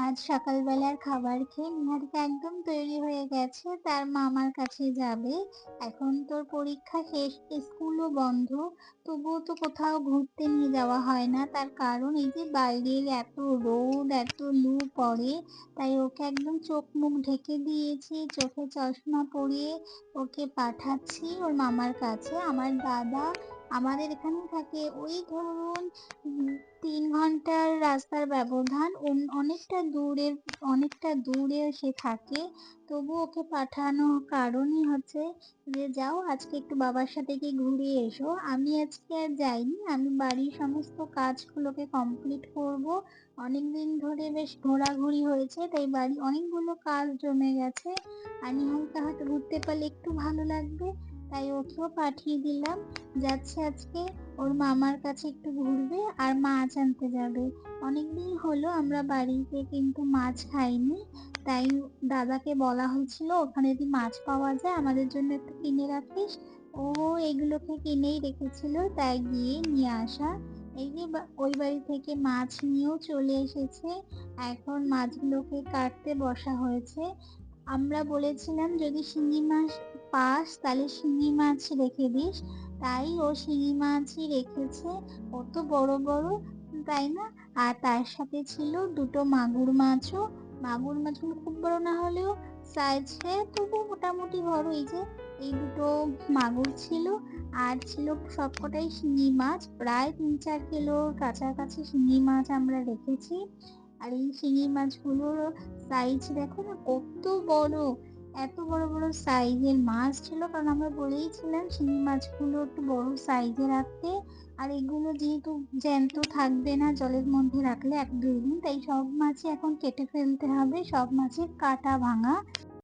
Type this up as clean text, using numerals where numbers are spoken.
আজ সকালবেলার খাবার খেয়ে নিহারিকা একদম তৈরি হয়ে গেছে, তার মামার কাছে যাবে। এখন তোর পরীক্ষা শেষ, স্কুলও বন্ধ, তবুও তো কোথাও ঘুরতে নিয়ে যাওয়া হয় না। তার কারণ এই যে বাইরের এত রোদ, এত লু পড়ে, তাই ওকে একদম চোখ মুখ ঢেকে দিয়েছি, চোখে চশমা পরিয়ে ওকে পাঠাচ্ছি ওর মামার কাছে। আমার দাদা আমাদের এখানে থাকে, ওই ধরুন ৩ ঘন্টার রাস্তার ব্যবধান, অনেকটা দূরে সে থাকে। তবু ওকে পাঠানোর কারণই হচ্ছে যে যাও আজকে একটু বাবার সাথে গিয়ে ঘুরে এসো। আমি আজকে আর যাইনি, আমি বাড়ির সমস্ত কাজগুলোকে কমপ্লিট করব। অনেকদিন ধরে বেশ ঘোরাঘুরি হয়েছে, তাই বাড়ি অনেকগুলো কাজ জমে গেছে। আমি হয়তো ঘুরতে পারলে একটু ভালো লাগবে, তাই ওকেও পাঠিয়ে দিলাম। যাচ্ছে আজকে ওর মামার কাছে একটু ঘুরবে আর মাছ আনতে যাবে। অনেকদিন হলো আমরা বাড়িতে কিন্তু মাছ খাইনি, তাই দাদাকে বলা হয়েছিল ওখানে যদি মাছ পাওয়া যায় আমাদের জন্য একটু কিনে রাখিস। ও এগুলোকে কিনেই রেখেছিল, তাই গিয়ে নিয়ে আসা। এই যে ওই বাড়ি থেকে মাছ নিয়েও চলে এসেছে। এখন মাছগুলোকে কাটতে বসা হয়েছে। আমরা বলেছিলাম যদি শিঙি মাছ পাস তাহলে শিঙি মাছ রেখে দিস, তাই ও শিঙি মাছই রেখেছে। কত বড় বড়, তাই না? আর তার সাথে ছিল দুটো মাগুর মাছও। মাগুর মাছগুলো খুব বড় না হলেও সাইজে তবু মোটামুটি বড়। এই যে এই দুটো মাগুর ছিল, আর ছিল সবকটাই শিঙি মাছ, প্রায় ৩-৪ কিলোর কাছাকাছি শিঙি মাছ আমরা রেখেছি। আর এই শিঙি মাছগুলোর সাইজ দেখো না কত বড়, এত বড় বড় সাইজের মাছ ছিল। কারণ আমরা বলেইছিলাম শিঙি মাছগুলো একটু বড় সাইজে রাখতে। আর এগুলো যেহেতু জ্যান্ত থাকবে না জলের মধ্যে রাখলে ১-২ দিন, তাই সব মাছই এখন কেটে ফেলতে হবে, সব মাছের কাটা ভাঙা।